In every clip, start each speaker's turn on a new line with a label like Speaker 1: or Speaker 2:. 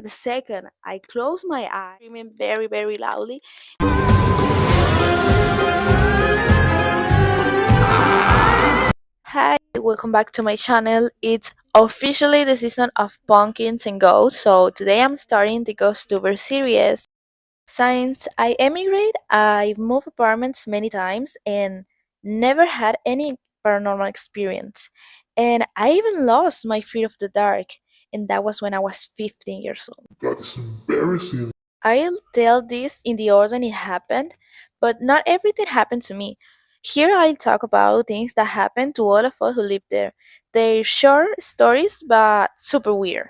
Speaker 1: The second I close my eyes, screaming very, very loudly. Hi, welcome back to my channel. It's officially the season of pumpkins and ghosts, so today I'm starting the Ghosttober series. Since I emigrate, I've moved apartments many times and never had any paranormal experience. And I even lost my fear of the dark, and that was when I was 15 years old.
Speaker 2: That is embarrassing.
Speaker 1: I'll tell this in the order it happened, but not everything happened to me. Here I'll talk about things that happened to all of us who lived there. They're short stories, but super weird.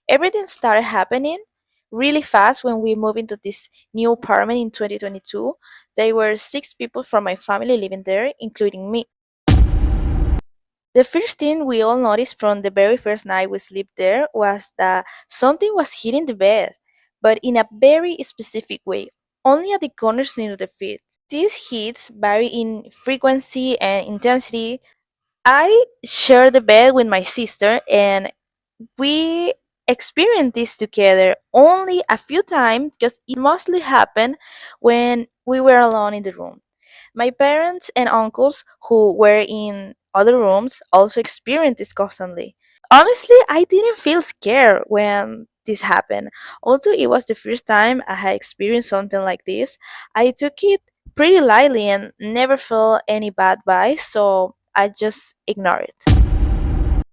Speaker 1: Everything started happening really fast when we moved into this new apartment in 2022. There were 6 people from my family living there, including me. The first thing we all noticed from the very first night we slept there was that something was hitting the bed, but in a very specific way, only at the corners near the feet. These hits vary in frequency and intensity. I share the bed with my sister, and we experienced this together only a few times because it mostly happened when we were alone in the room. My parents and uncles, who were in other rooms, also experienced this constantly. Honestly, I didn't feel scared when this happened. Although it was the first time I had experienced something like this, I took it pretty lightly and never felt any bad vibes, so I just ignored it.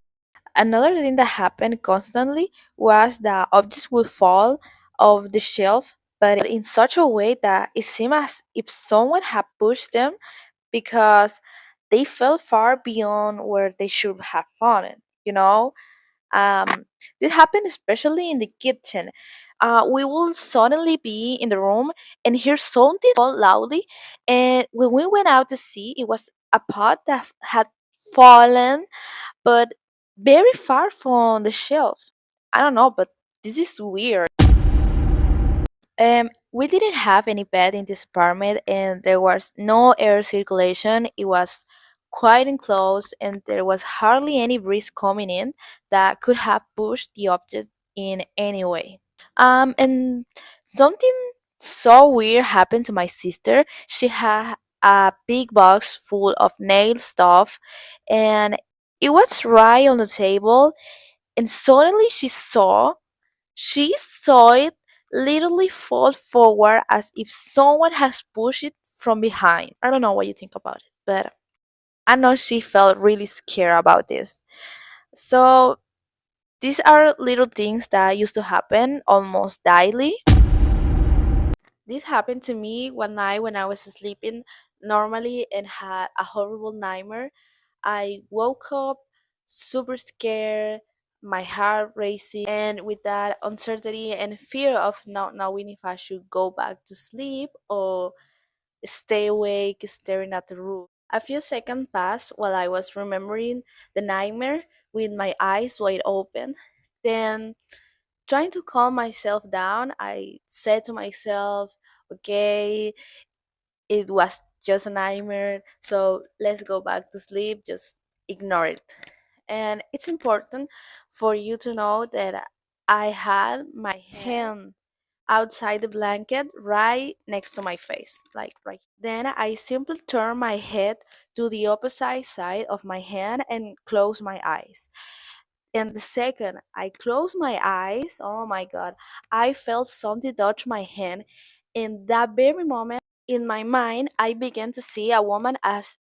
Speaker 1: Another thing that happened constantly was that objects would fall off the shelf, but in such a way that it seemed as if someone had pushed them because they fell far beyond where they should have fallen. um, this happened especially in the kitchen. We will suddenly be in the room and hear something fall loudly, and when we went out to see, it was a pot that had fallen, but very far from the shelf. I don't know, but this is weird. We didn't have any bed in this apartment, and there was no air circulation. It was quite enclosed, and there was hardly any breeze coming in that could have pushed the object in any way. And something so weird happened to my sister. She had a big box full of nail stuff, and it was right on the table. And suddenly she saw it literally fall forward as if someone has pushed it from behind. I don't know what you think about it, but I know she felt really scared about this. So these are little things that used to happen almost daily. This happened to me one night when I was sleeping normally and had a horrible nightmare. I woke up super scared, my heart racing, and with that uncertainty and fear of not knowing if I should go back to sleep or stay awake staring at the roof. A few seconds passed while I was remembering the nightmare with my eyes wide open. Then, trying to calm myself down, I said to myself, okay, it was just a nightmare, so let's go back to sleep, just ignore it. And it's important for you to know that I had my hand outside the blanket right next to my face, like right. Then I simply turned my head to the opposite side of my hand and closed my eyes. And the second I closed my eyes, oh my god, I felt something touch my hand. In that very moment, in my mind, I began to see a woman as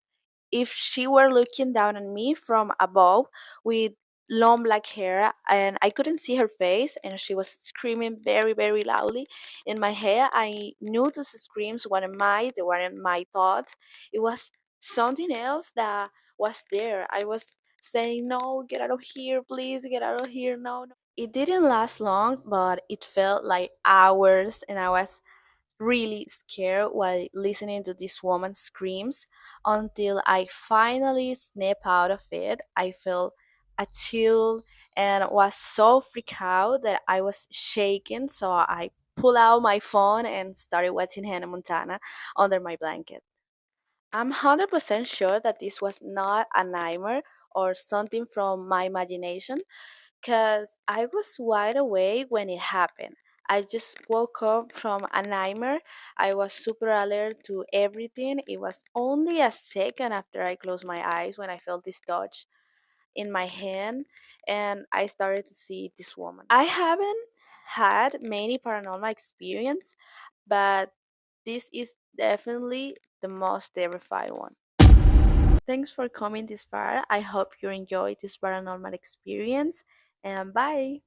Speaker 1: if she were looking down at me from above with long black hair, and I couldn't see her face, and she was screaming very, very loudly. In my head, I knew those screams weren't mine, they weren't my thoughts. It was something else that was there. I was saying, no, get out of here, please, get out of here, no, no. It didn't last long, but it felt like hours, and I was really scared while listening to this woman's screams until I finally snapped out of it. I felt a chill and was so freaked out that I was shaking. So I pulled out my phone and started watching Hannah Montana under my blanket. I'm 100% sure that this was not a nightmare or something from my imagination because I was wide awake when it happened. I just woke up from a nightmare. I was super alert to everything. It was only a second after I closed my eyes when I felt this touch in my hand and I started to see this woman. I haven't had many paranormal experience, but this is definitely the most terrifying one. Thanks for coming this far. I hope you enjoyed this paranormal experience and bye.